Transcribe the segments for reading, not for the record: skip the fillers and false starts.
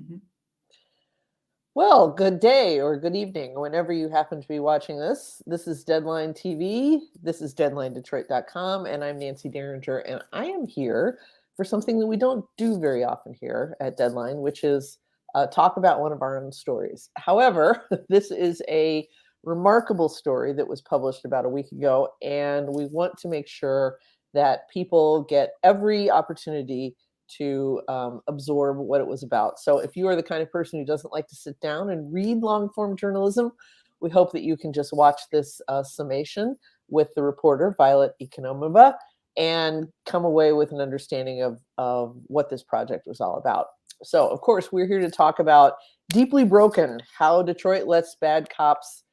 Mhm. Well, good day or good evening, whenever you happen to be watching this. This is Deadline TV. This is DeadlineDetroit.com, and I'm Nancy Derringer, and I am here for something that we don't do very often here at Deadline, which is talk about one of our own stories. However, this is a remarkable story that was published about a week ago, and we want to make sure that people get every opportunity to absorb what it was about. So, if you are the kind of person who doesn't like to sit down and read long form journalism, we hope that you can just watch this summation with the reporter, Violet Ikonomova, and come away with an understanding of what this project was all about. So, of course, we're here to talk about Deeply Broken: How Detroit Lets Bad Cops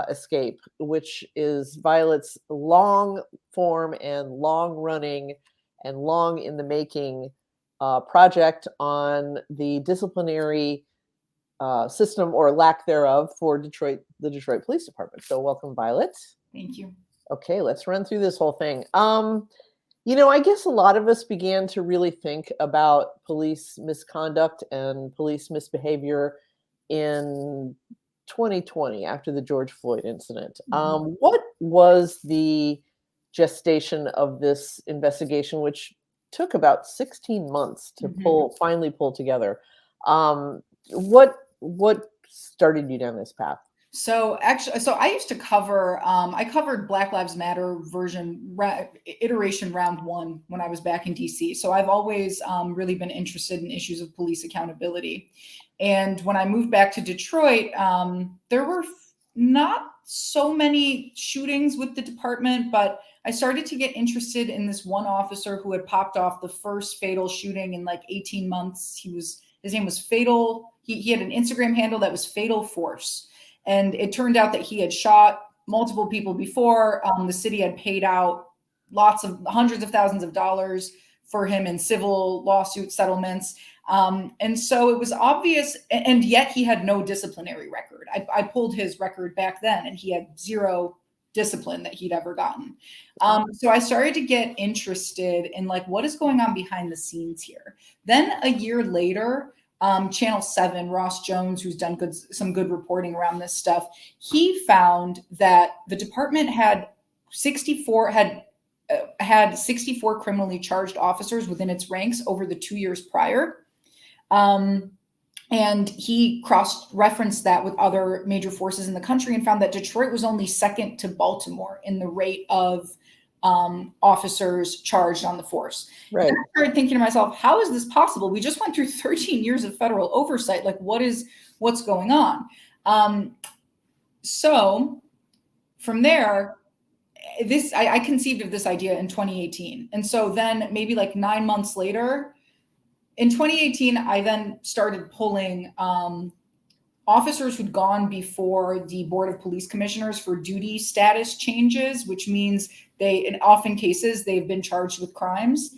Escape, which is Violet's long form and long running and long in the making project on the disciplinary system or lack thereof for the Detroit Police Department. So, welcome, Violet. Thank you. Okay, let's run through this whole thing. I guess a lot of us began to really think about police misconduct and police misbehavior in 2020 after the George Floyd incident. Mhm. What was the gestation of this investigation, which took about 16 months to Mhm. finally pull together? What started you down this path? So I used to cover. I covered Black Lives Matter iteration round one when I was back in DC. So I've always really been interested in issues of police accountability. And when I moved back to Detroit, there were not so many shootings with the department, but I started to get interested in this one officer who had popped off the first fatal shooting in like 18 months. His name was Fatal. He had an Instagram handle that was Fatal Force. And it turned out that he had shot multiple people before. The city had paid out hundreds of thousands of dollars for him in civil lawsuit settlements. And so it was obvious, and yet he had no disciplinary record. I pulled his record back then, and he had zero discipline that he'd ever gotten. So I started to get interested in like what is going on behind the scenes here. Then a year later, Channel 7, Ross Jones, who's done some good reporting around this stuff, he found that the department had 64 criminally charged officers within its ranks over the 2 years prior. And he cross-referenced that with other major forces in the country and found that Detroit was only second to Baltimore in the rate of officers charged on the force. Right. And I started thinking to myself, how is this possible? We just went through 13 years of federal oversight. Like, what's going on? So from there, I conceived of this idea in 2018. And so then maybe like 9 months later, in 2018, I then started pulling officers who'd gone before the Board of Police Commissioners for duty status changes, which means in often cases, they've been charged with crimes.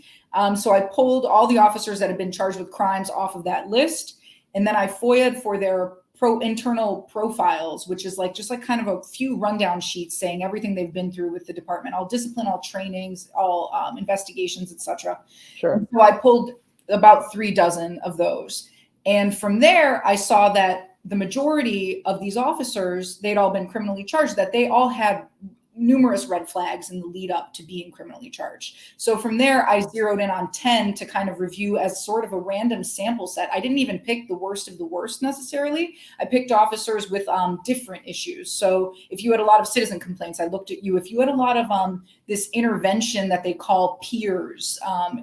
So I pulled all the officers that had been charged with crimes off of that list. And then I FOIA'd for their internal profiles, which is just kind of a few rundown sheets saying everything they've been through with the department, all discipline, all trainings, all investigations, etc. Sure. So I pulled about 36 of those. And from there, I saw that the majority of these officers, they'd all been criminally charged, that they all had numerous red flags in the lead up to being criminally charged. So from there, I zeroed in on 10 to kind of review as sort of a random sample set. I didn't even pick the worst of the worst necessarily. I picked officers with different issues. So if you had a lot of citizen complaints, I looked at you. If you had a lot of this intervention that they call peers,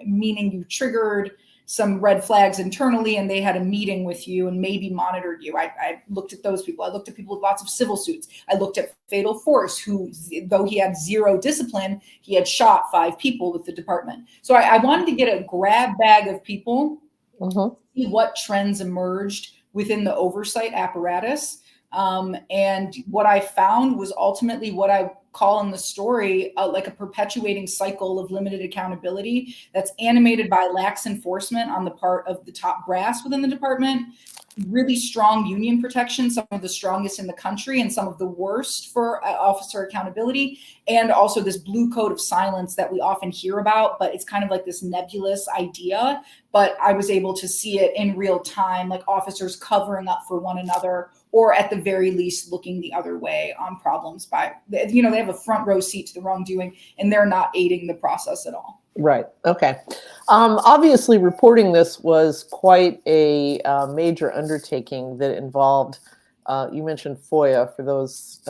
meaning you triggered some red flags internally and they had a meeting with you and maybe monitored you. I looked at those people. I looked at people with lots of civil suits. I looked at Fatal Force, who, though he had zero discipline, he had shot 5 people with the department. So I wanted to get a grab bag of people, see what trends emerged within the oversight apparatus. And what I found was ultimately what I call in the story like a perpetuating cycle of limited accountability that's animated by lax enforcement on the part of the top brass within the department, really strong union protection, some of the strongest in the country and some of the worst for officer accountability, and also this blue code of silence that we often hear about, but it's kind of like this nebulous idea. But I was able to see it in real time, like officers covering up for one another, or at the very least looking the other way on problems by, they have a front row seat to the wrongdoing, and they're not aiding the process at all. Right. Okay. Obviously, reporting this was quite a major undertaking that involved, you mentioned FOIA. For those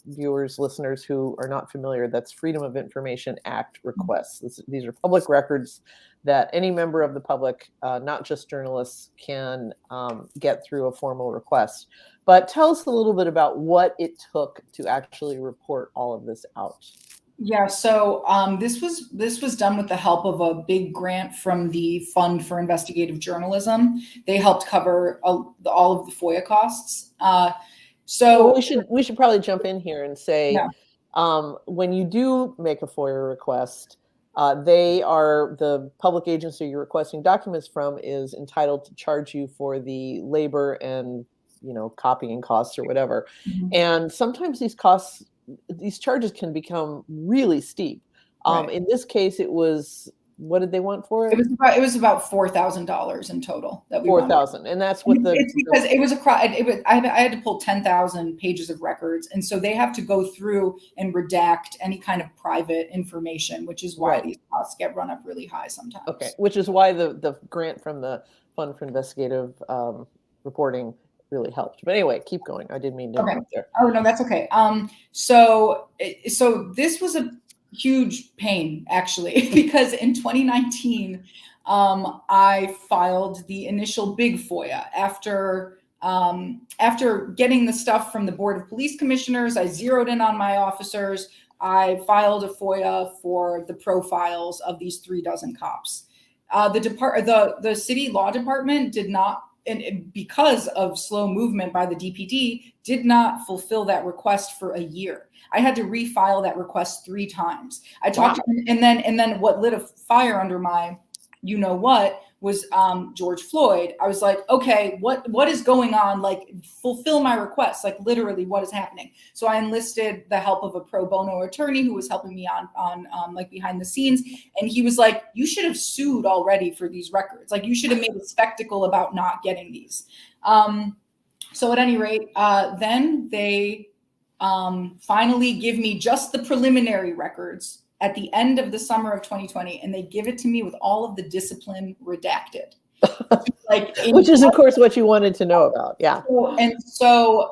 viewers, listeners who are not familiar, that's Freedom of Information Act requests. These are public records that any member of the public, not just journalists, can get through a formal request. But tell us a little bit about what it took to actually report all of this out. Yeah, so this was done with the help of a big grant from the Fund for Investigative Journalism. They helped cover all of the FOIA costs. So we should probably jump in here and say, yeah. When you do make a FOIA request, the public agency you're requesting documents from is entitled to charge you for the labor and copying costs or whatever. Mm-hmm. And sometimes these charges can become really steep. Right. In this case, it was, what did they want for it? It was about $4,000 in total that we $4,000, and that's what it's because it was I had to pull 10,000 pages of records, and so they have to go through and redact any kind of private information, which is why these costs get run up really high sometimes. Okay, which is why the grant from the Fund for Investigative Reporting really helped. But anyway, keep going. I didn't mean to interrupt there. Oh no, that's okay. So this was a huge pain actually, because in 2019, I filed the initial big FOIA after getting the stuff from the Board of Police Commissioners. I zeroed in on my officers. I filed a FOIA for the profiles of these 36 cops. The city law department did not, and because of slow movement by the DPD, did not fulfill that request for a year. I had to refile that request 3 times. I talked to him, and then what lit a fire under my, was George Floyd. I was like, okay, what is going on? Like, fulfill my request. Like, literally, what is happening? So I enlisted the help of a pro bono attorney who was helping me on like behind the scenes. And he was like, you should have sued already for these records. Like, you should have made a spectacle about not getting these. So at any rate, then they finally give me just the preliminary records at the end of the summer of 2020, and they give it to me with all of the discipline redacted. Which is, of course, what you wanted to know about. Yeah. So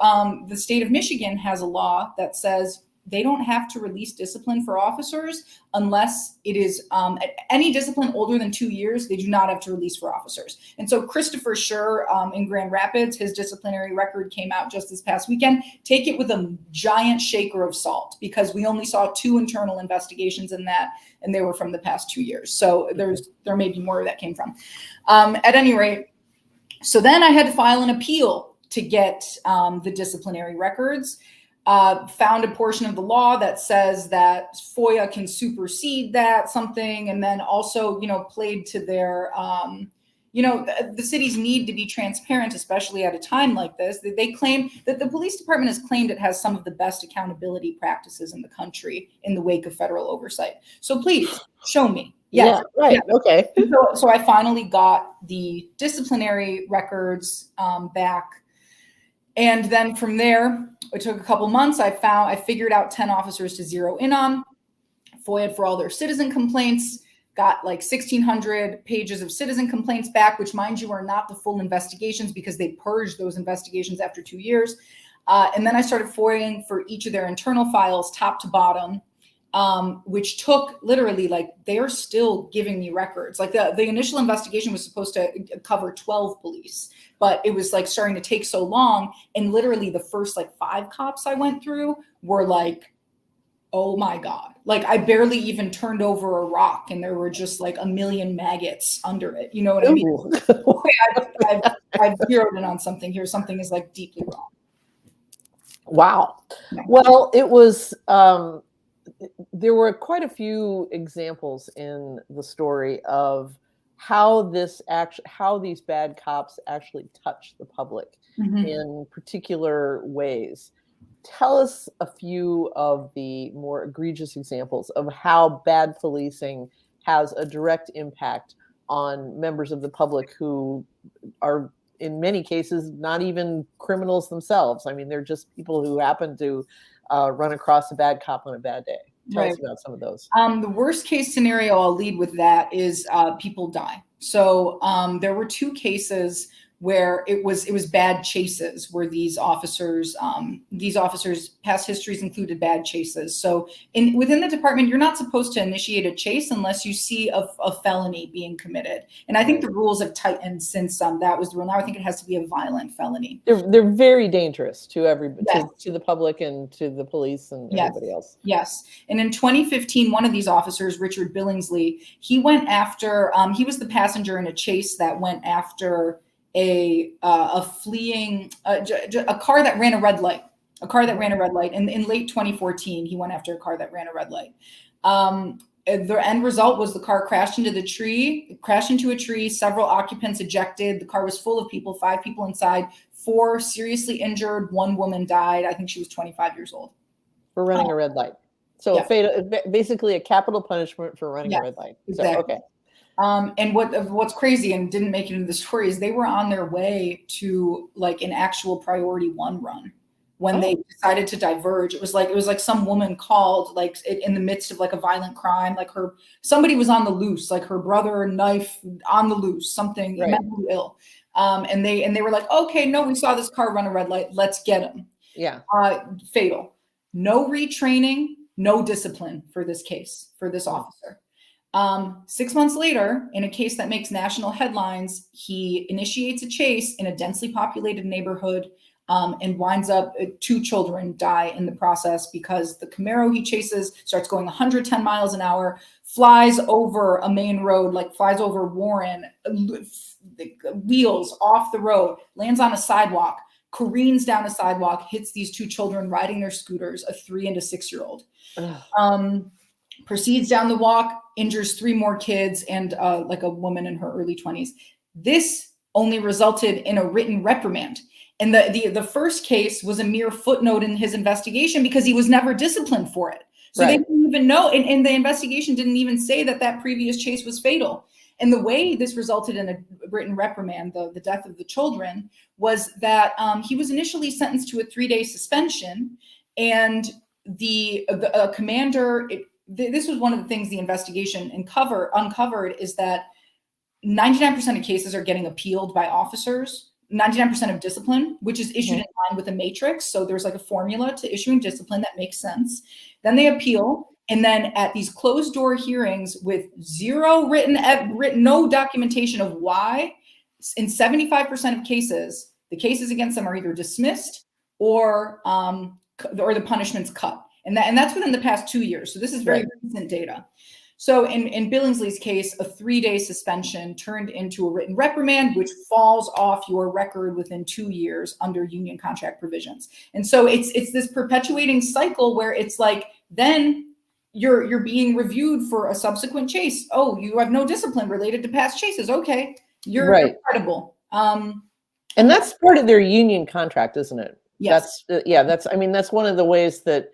the state of Michigan has a law that says they don't have to release discipline for officers unless it is any discipline older than 2 years. They do not have to release for officers. And so Christopher Schur in Grand Rapids, his disciplinary record came out just this past weekend. Take it with a giant shaker of salt, because we only saw 2 internal investigations in that, and they were from the past 2 years. So there may be more where that came from. At any rate, so then I had to file an appeal to get the disciplinary records. Found a portion of the law that says that FOIA can supersede that something, and then also, played to their, the city's need to be transparent, especially at a time like this. They claim that the police department has claimed it has some of the best accountability practices in the country in the wake of federal oversight. So please show me. Yes. Yeah, right. Yeah. Okay. So I finally got the disciplinary records back. And then from there, it took a couple months. I figured out 10 officers to zero in on, FOIA'd for all their citizen complaints, got like 1,600 pages of citizen complaints back, which, mind you, are not the full investigations because they purged those investigations after 2 years. And then I started FOIAing for each of their internal files, top to bottom, which took literally, like, they're still giving me records. Like the initial investigation was supposed to cover 12 police, but it was like starting to take so long. And literally the first like 5 cops I went through were like, oh my God. Like, I barely even turned over a rock and there were just like a million maggots under it. You know what I mean? I've zeroed in on something here. Something is like deeply wrong. Wow. Yeah. Well, it was, there were quite a few examples in the story of how these bad cops actually touch the public Mhm. in particular ways. Tell us a few of the more egregious examples of how bad policing has a direct impact on members of the public who are, in many cases, not even criminals themselves. I mean, they're just people who happen to run across a bad cop on a bad day. Tell Right. us about some of those. The worst case scenario, I'll lead with that, is people die. So there were two cases where it was bad chases, where these officers past histories included bad chases. So within the department, you're not supposed to initiate a chase unless you see a felony being committed. And I think the rules have tightened since that was the rule. Now I think it has to be a violent felony. They're very dangerous to everybody, Yes. to the public and to the police and everybody else. Yes. And in 2015, one of these officers, Richard Billingsley, he went after, he was the passenger in a chase that went after a fleeing, a car that ran a red light. And in late 2014, he went after a car that ran a red light. The end result was the car crashed into a tree, several occupants ejected. The car was full of people, 5 people inside, 4 seriously injured, 1 woman died. I think she was 25 years old. For running a red light. So basically a capital punishment for running a red light. Exactly. So, okay. And what's crazy and didn't make it into the story is they were on their way to like an actual priority 1 run when they decided to diverge. It was like some woman called like in the midst of like a violent crime, like somebody was on the loose, like her brother, knife on the loose, something mentally ill. And they were like, okay, no, we saw this car run a red light. Let's get him. Yeah. Fatal. No retraining, no discipline for this case, for this officer. 6 months later, in a case that makes national headlines, he initiates a chase in a densely populated neighborhood and winds up 2 children die in the process because the Camaro he chases starts going 110 miles an hour, flies over a main road, like flies over Warren, wheels off the road, lands on a sidewalk, careens down a sidewalk, hits these 2 children riding their scooters, a 3 and a 6-year-old. Proceeds down the walk, injures 3 more kids and like a woman in her early 20s. This only resulted in a written reprimand. And the first case was a mere footnote in his investigation because he was never disciplined for it. So they didn't even know. And the investigation didn't even say that previous chase was fatal. And the way this resulted in a written reprimand, the death of the children, was that he was initially sentenced to a 3-day suspension. And the commander, this was one of the things the investigation uncovered is that 99% of cases are getting appealed by officers, 99% of discipline, which is issued in line with a matrix. So there's like a formula to issuing discipline that makes sense. Then they appeal. And then at these closed door hearings with zero written, no documentation of why, in 75% of cases, the cases against them are either dismissed or the punishment's cut. And that's within the past 2 years. So this is very recent data. So in Billingsley's case, a 3-day suspension turned into a written reprimand, which falls off your record within 2 years under union contract provisions. And so it's this perpetuating cycle where it's like, then you're being reviewed for a subsequent chase. Oh, you have no discipline related to past chases. Okay, you're credible. And that's part of their union contract, isn't it? Yes. That's one of the ways that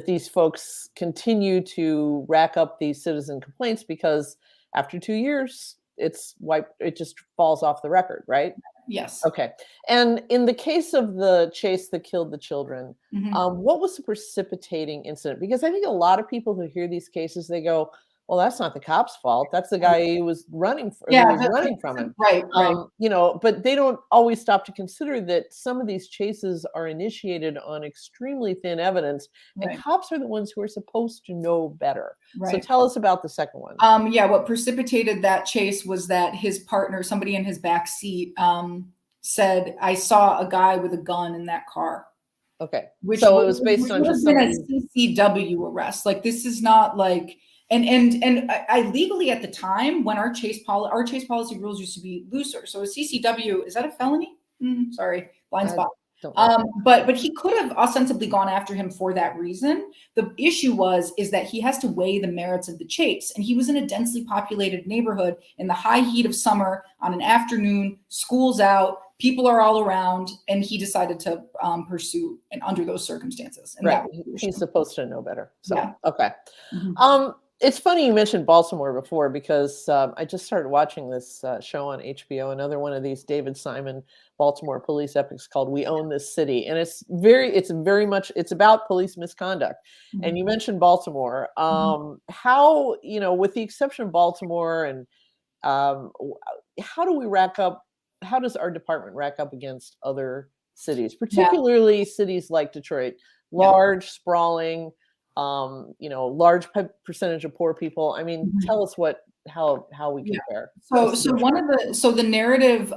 these folks continue to rack up these citizen complaints, because after 2 years, it just falls off the record, right? Yes. Okay. And in the case of the chase that killed the children, what was the precipitating incident? Because I think a lot of people who hear these cases, they go, well, that's not the cop's fault. That's the guy who was running from him. Right. But they don't always stop to consider that some of these chases are initiated on extremely thin evidence, and cops are the ones who are supposed to know better. So tell us about the second one. What precipitated that chase was that his partner, somebody in his back seat, said, "I saw a guy with a gun in that car." Okay. So it was based on just somebody... a CCW arrest. Like, this is not like... And I legally at the time, when our chase policy rules used to be looser. So a CCW, is that a felony? Sorry, blind spot. Don't know. But he could have ostensibly gone after him for that reason. The issue is that he has to weigh the merits of the chase, and he was in a densely populated neighborhood in the high heat of summer on an afternoon. School's out, people are all around, and he decided to pursue and under those circumstances. And right, he's supposed to know better. So yeah. Okay. Mm-hmm. It's funny you mentioned Baltimore before, because I just started watching this show on HBO, another one of these David Simon Baltimore police epics called "We Own This City," and it's very much about police misconduct. Mm-hmm. And you mentioned Baltimore. How, with the exception of Baltimore, and how do we rack up? How does our department rack up against other cities, particularly cities like Detroit, large, sprawling? Large percentage of poor people. I mean, tell us how we compare. So the narrative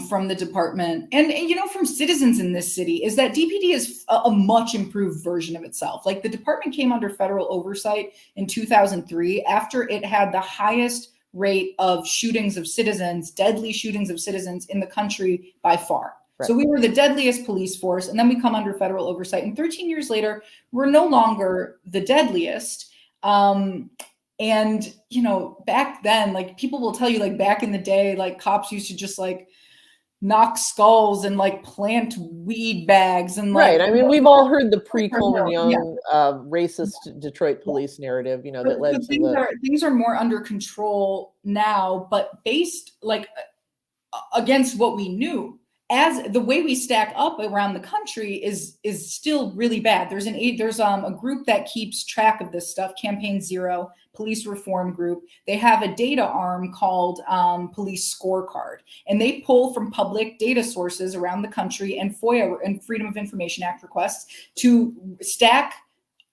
from the department and from citizens in this city is that DPD is a much improved version of itself. Like, the department came under federal oversight in 2003 after it had the highest rate of shootings of citizens, deadly shootings of citizens in the country by far. Right. So we were the deadliest police force, and then we come under federal oversight. And 13 years later, we're no longer the deadliest. And, back then, like, people will tell you, like, back in the day, like, cops used to just, like, knock skulls and, like, plant weed bags and, like, right. I mean, we've all heard the pre-Coleman Young racist Detroit police narrative, that led to things are more under control now, but based, like, against what we knew. As the way we stack up around the country is still really bad. There's a group that keeps track of this stuff, Campaign Zero, police reform group. They have a data arm called Police Scorecard, and they pull from public data sources around the country and FOIA and Freedom of Information Act requests to stack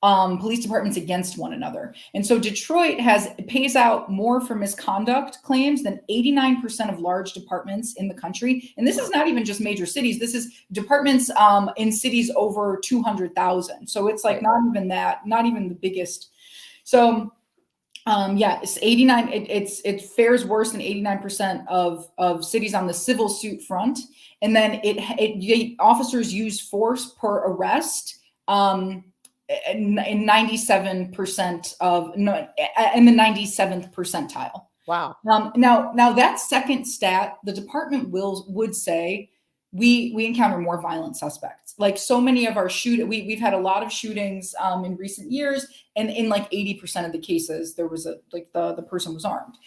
police departments against one another. And so Detroit pays out more for misconduct claims than 89% of large departments in the country. And this is not even just major cities. This is departments in cities over 200,000. So it's like not even the biggest. So it's 89. It fares worse than 89% of cities on the civil suit front. And then officers use force per arrest. In 97% in the 97th percentile. Wow. Now that second stat, the department would say we encounter more violent suspects. Like, so many of our we've had a lot of shootings in recent years, and in like 80% of the cases, there was the person was armed.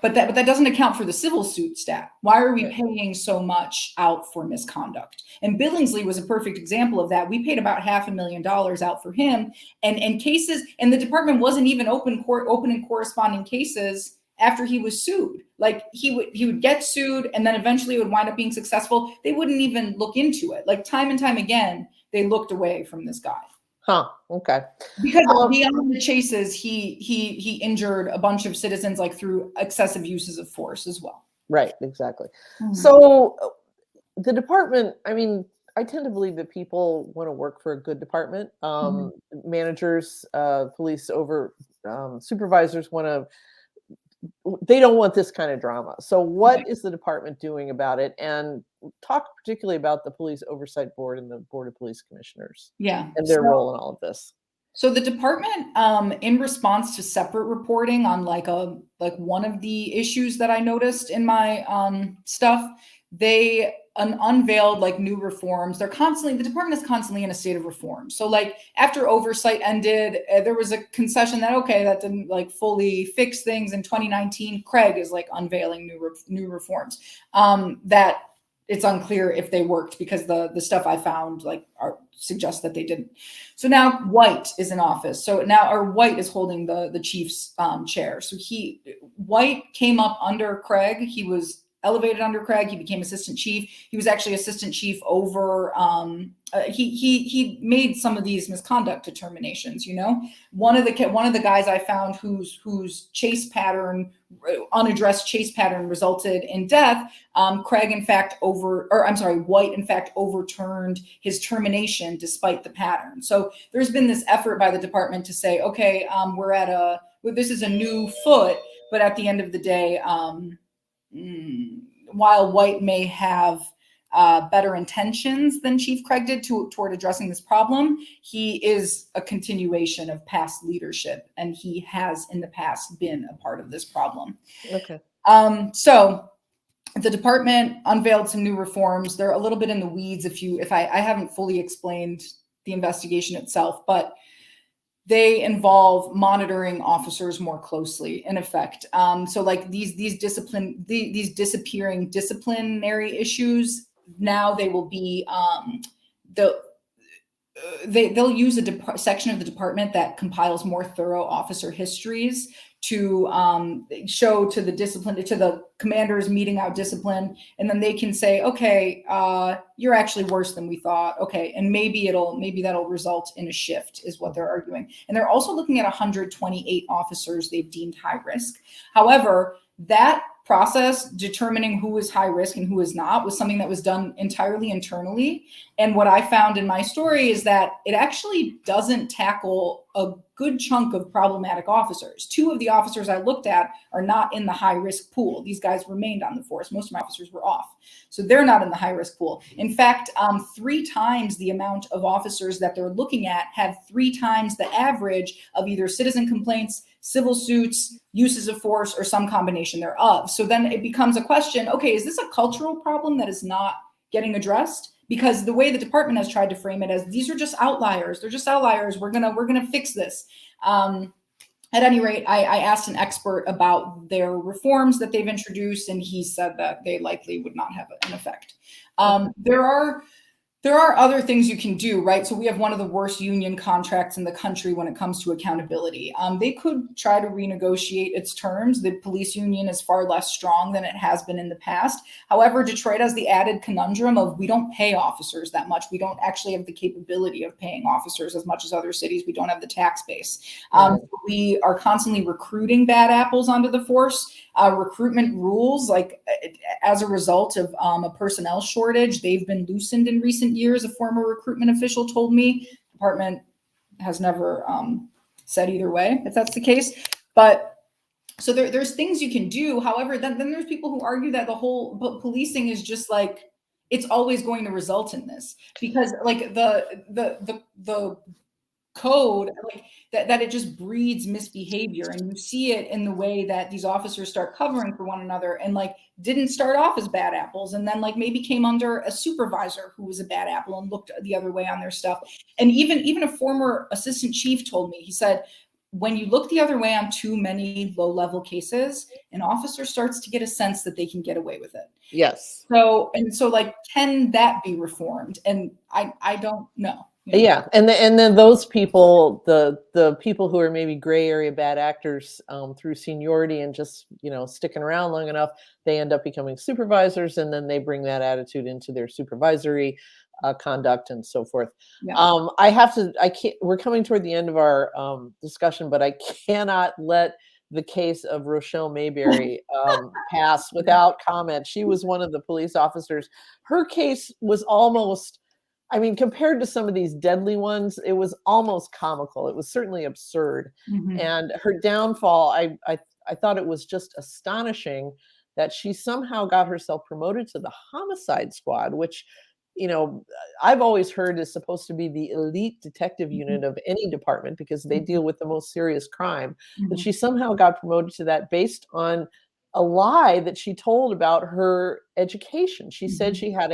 But that doesn't account for the civil suit stat. Why are we paying so much out for misconduct? And Billingsley was a perfect example of that. We paid about $500,000 out for him, and cases, and the department wasn't even opening corresponding cases after he was sued. Like, he would get sued, and then eventually it would wind up being successful. They wouldn't even look into it. Like, time and time again, they looked away from this guy. Huh. Okay. Because beyond the chases, he injured a bunch of citizens, like, through excessive uses of force as well. Right. Exactly. So the department, I mean, I tend to believe that people want to work for a good department. Managers, police supervisors they don't want this kind of drama. So what is the department doing about it? And talk particularly about the Police Oversight Board and the Board of Police Commissioners. And their role in all of this. So the department, in response to separate reporting on like one of the issues that I noticed in my stuff, they unveiled like new reforms. The department is constantly in a state of reform. So like after oversight ended, there was a concession that, okay, that didn't like fully fix things. In 2019, Craig is like unveiling new reforms that it's unclear if they worked, because the stuff I found suggests that they didn't. So now White is in office. White is holding the chief's chair. So White came up under Craig. He was elevated under Craig. He became assistant chief. He was actually assistant chief over, he made some of these misconduct determinations, one of the guys I found whose unaddressed chase pattern resulted in death. White in fact overturned his termination despite the pattern. So there's been this effort by the department to say, okay, this is a new foot, but at the end of the day, while White may have better intentions than Chief Craig did toward addressing this problem. He is a continuation of past leadership, and he has in the past been a part of this problem. Okay. So the department unveiled some new reforms. They're a little bit in the weeds if I haven't fully explained the investigation itself, but they involve monitoring officers more closely, in effect. So like these disappearing disciplinary issues, now they will be they'll use a section of the department that compiles more thorough officer histories to show to the commanders meeting out discipline, and then they can say, okay, you're actually worse than we thought. Okay, and maybe that'll result in a shift, is what they're arguing. And they're also looking at 128 officers they've deemed high risk. However, that process determining who is high risk and who is not was something that was done entirely internally. And what I found in my story is that it actually doesn't tackle a good chunk of problematic officers. 2 of the officers I looked at are not in the high risk pool. These guys remained on the force. Most of my officers were off. So they're not in the high risk pool. In fact, 3 times the amount of officers that they're looking at have 3 times the average of either citizen complaints, civil suits, uses of force, or some combination thereof. So then it becomes a question, okay, is this a cultural problem that is not getting addressed? Because the way the department has tried to frame it as, these are just outliers. They're just outliers. We're gonna fix this. At any rate, I asked an expert about their reforms that they've introduced, and he said that they likely would not have an effect. There are other things you can do, right? So we have one of the worst union contracts in the country when it comes to accountability. They could try to renegotiate its terms. The police union is far less strong than it has been in the past. However, Detroit has the added conundrum of, we don't pay officers that much. We don't actually have the capability of paying officers as much as other cities. We don't have the tax base. We are constantly recruiting bad apples onto the force. Recruitment rules, like as a result of a personnel shortage, they've been loosened in recent years. A former recruitment official told me. Department has never said either way, if that's the case. But so there's things you can do. However, then there's people who argue that the whole policing is just like, it's always going to result in this, because like the code, like that it just breeds misbehavior, and you see it in the way that these officers start covering for one another, and like didn't start off as bad apples, and then like maybe came under a supervisor who was a bad apple and looked the other way on their stuff. And even a former assistant chief told me, he said, when you look the other way on too many low-level cases, an officer starts to get a sense that they can get away with it. Yes. So like, can that be reformed? And I don't know. Yeah, and then those people, the people who are maybe gray area bad actors through seniority and just sticking around long enough, they end up becoming supervisors, and then they bring that attitude into their supervisory conduct and so forth. Yeah. We're coming toward the end of our discussion, but I cannot let the case of Rochelle Mayberry pass without comment. She was one of the police officers. Her case was almost, I mean, compared to some of these deadly ones, it was almost comical. It was certainly absurd. Mm-hmm. And her downfall, I thought it was just astonishing that she somehow got herself promoted to the homicide squad, which, I've always heard is supposed to be the elite detective unit of any department because they deal with the most serious crime. But she somehow got promoted to that based on a lie that she told about her education. She said she had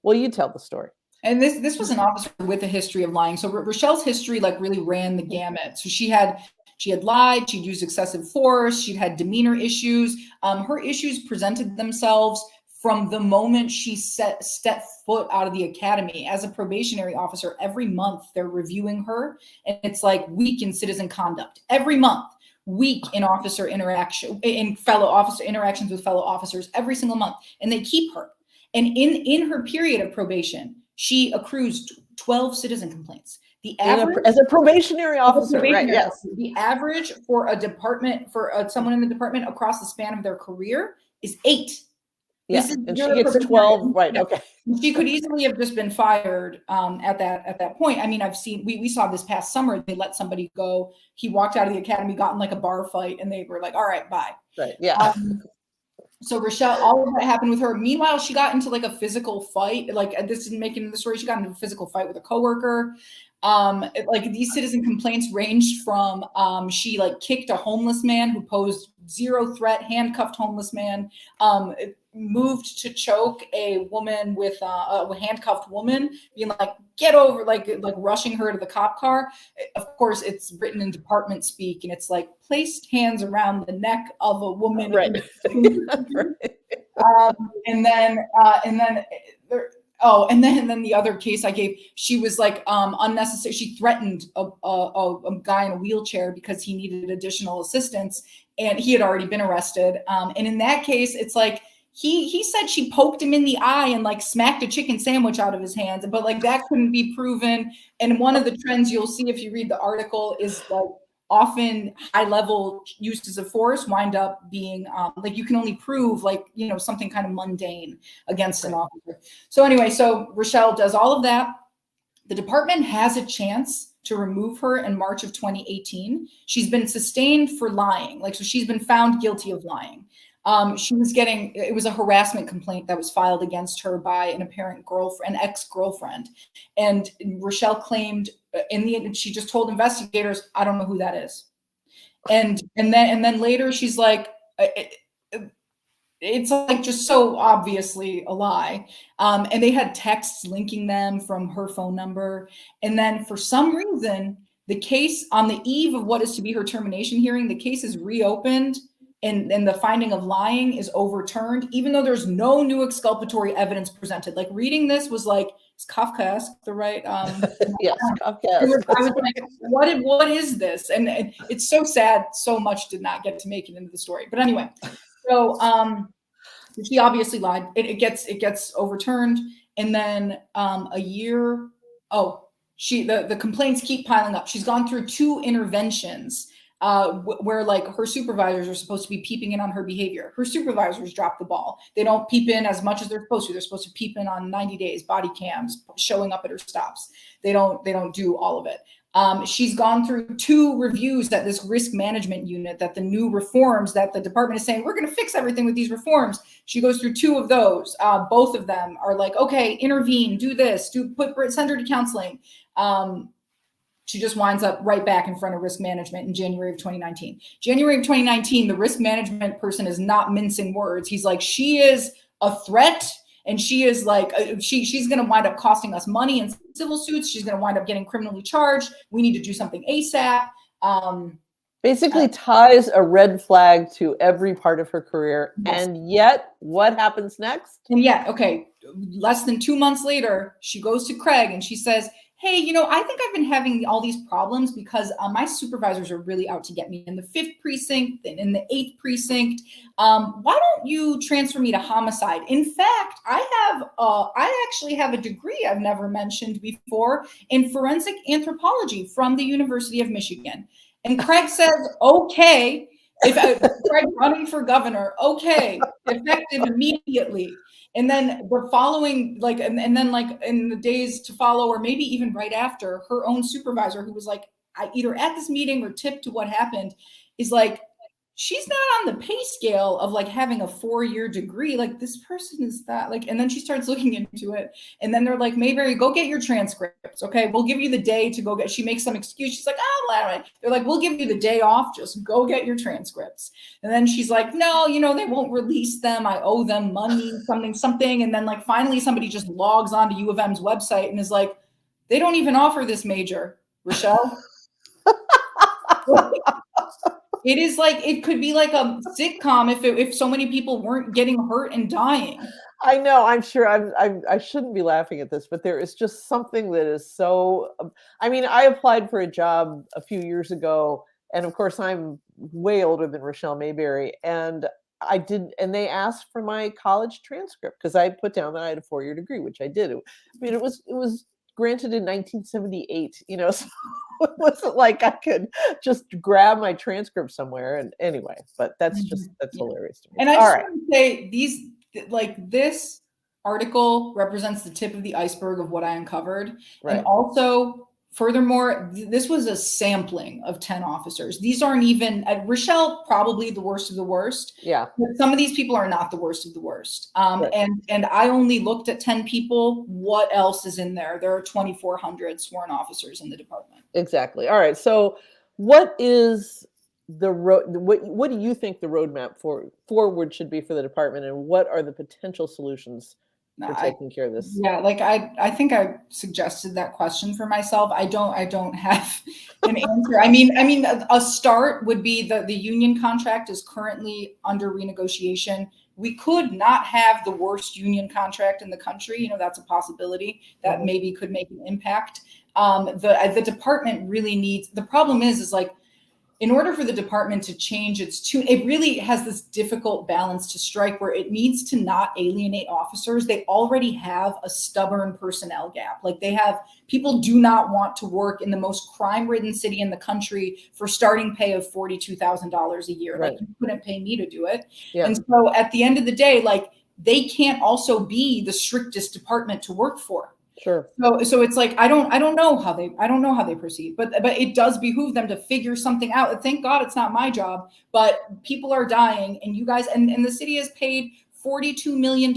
well, you tell the story. And this was an officer with a history of lying. So Rochelle's history like really ran the gamut. So she had lied, she'd used excessive force, she'd had demeanor issues. Her issues presented themselves from the moment she stepped foot out of the academy. As a probationary officer, every month they're reviewing her, and it's like week in citizen conduct. Every month, week in officer interaction, in fellow officer interactions with fellow officers, every single month, and they keep her. And in her period of probation, she accrues 12 citizen complaints. The average, as a probationary officer, right? Yes. The average for a department, for someone in the department across the span of their career is 8. Yeah, and she gets 12, right? Okay. She could easily have just been fired at that point. I mean, we saw this past summer, they let somebody go. He walked out of the academy, got in like a bar fight, and they were like, "All right, bye." Right. Yeah. So Rochelle, all of that happened with her. Meanwhile, she got into like a physical fight. Like this is making the story. She got into a physical fight with a coworker. Like these citizen complaints ranged from she like kicked a homeless man who posed zero threat, handcuffed homeless man, moved to choke a woman with a handcuffed woman, being like, get over, like rushing her to the cop car. Of course, it's written in department speak, and it's like placed hands around the neck of a woman. Right. And then there, oh, and then the other case I gave, she was like unnecessary. She threatened a guy in a wheelchair because he needed additional assistance, and he had already been arrested. And in that case, it's like he said she poked him in the eye and like smacked a chicken sandwich out of his hands, but like that couldn't be proven. And one of the trends you'll see if you read the article is like often high level uses of force wind up being like you can only prove like, you know, something kind of mundane against an officer. So anyway, so Rochelle does all of that. The department has a chance to remove her in March of 2018. She's been sustained for lying. Like, so she's been found guilty of lying. She was getting, it was a harassment complaint that was filed against her by an apparent girlfriend, an ex-girlfriend. And Rochelle claimed in the end, she just told investigators, I don't know who that is. And then later she's like, it's like just so obviously a lie. And they had texts linking them from her phone number. And then for some reason, the case on the eve of what is to be her termination hearing, the case is reopened and the finding of lying is overturned, even though there's no new exculpatory evidence presented. Like reading this was like, it's Kafkaesque, the right? Yes, Kafkaesque. I was like, what is this? And it's so sad. So much did not get to make it into the story. But anyway, so she obviously lied. It gets overturned, and then a year. Oh, the complaints keep piling up. She's gone through 2 interventions where like her supervisors are supposed to be peeping in on her behavior. Her supervisors drop the ball. They don't peep in as much as they're supposed to. They're supposed to peep in on 90 days, body cams, showing up at her stops. They don't do all of it. She's gone through 2 reviews at this risk management unit that the new reforms that the department is saying, we're going to fix everything with these reforms. She goes through 2 of those. Both of them are like, okay, intervene, do this, send her to counseling. She just winds up right back in front of risk management in January of 2019. January of 2019, the risk management person is not mincing words. He's like, she is a threat. And she is like, she's going to wind up costing us money in civil suits. She's going to wind up getting criminally charged. We need to do something ASAP. Basically ties a red flag to every part of her career. Yes. And yet, what happens next? And yet, okay, less than 2 months later, she goes to Craig and she says, hey, you know, I think I've been having all these problems because my supervisors are really out to get me in the 5th precinct and in the 8th precinct. Why don't you transfer me to homicide? In fact, I actually have a degree I've never mentioned before in forensic anthropology from the University of Michigan. And Craig says, okay, if Craig running for governor, okay, effective immediately. And then the following, like, and then like in the days to follow, or maybe even right after, her own supervisor, who was like, either at this meeting or tipped to what happened, is like, she's not on the pay scale of like having a 4-year degree. Like this person is that like, and then she starts looking into it. And then they're like, Mayberry, go get your transcripts. Okay. We'll give you the day to go get, she makes some excuse. She's like, oh, they're like, we'll give you the day off. Just go get your transcripts. And then she's like, no, you know, they won't release them. I owe them money, something. And then like, finally somebody just logs onto U of M's website and is like, they don't even offer this major, Rochelle. It is like, it could be like a sitcom if so many people weren't getting hurt and dying. I know, I'm sure I shouldn't be laughing at this, but there is just something that is so, I mean, I applied for a job a few years ago, and of course I'm way older than Rochelle Mayberry, and they asked for my college transcript because I put down that I had a 4-year degree, which I did. I mean, it was granted in 1978, you know, so it wasn't like I could just grab my transcript somewhere. And anyway, but that's hilarious to me. And I just want to say this article represents the tip of the iceberg of what I uncovered. Right. And also Furthermore, this was a sampling of 10 officers. These aren't even at Rochelle, probably the worst of the worst. Yeah. But some of these people are not the worst of the worst. Right. And I only looked at 10 people. What else is in there? There are 2,400 sworn officers in the department. Exactly. All right. So what is the road? What do you think the roadmap forward should be for the department, and what are the potential solutions for taking care of this? Yeah, like I think I suggested that question for myself. I don't have an answer. I mean, a start would be the union contract is currently under renegotiation. We could not have the worst union contract in the country. You know, that's a possibility that maybe could make an impact. The department really needs. The problem is like, in order for the department to change its tune, it really has this difficult balance to strike where it needs to not alienate officers. They already have a stubborn personnel gap. Like people do not want to work in the most crime-ridden city in the country for starting pay of $42,000 a year. Right. Like, you couldn't pay me to do it. Yeah. And so at the end of the day, like, they can't also be the strictest department to work for. Sure. So it's like I don't know how they proceed, but it does behoove them to figure something out. Thank God it's not my job, but people are dying, and you guys and the city has paid $42 million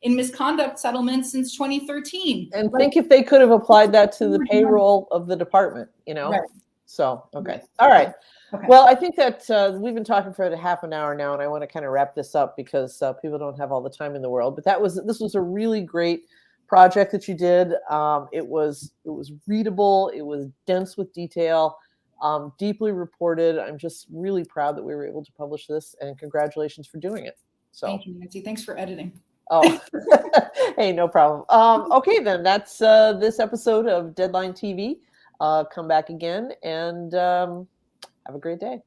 in misconduct settlements since 2013. And think if they could have applied that to the payroll of the department, you know? Right. So, okay. All right. Okay. Well, I think that we've been talking for a half an hour now, and I want to kind of wrap this up because people don't have all the time in the world. But this was a really great project that you did. It was readable. It was dense with detail, deeply reported. I'm just really proud that we were able to publish this, and congratulations for doing it. So thank you, Nancy. Thanks for editing. Oh, hey, no problem. Okay, then that's this episode of Deadline TV. Come back again and have a great day.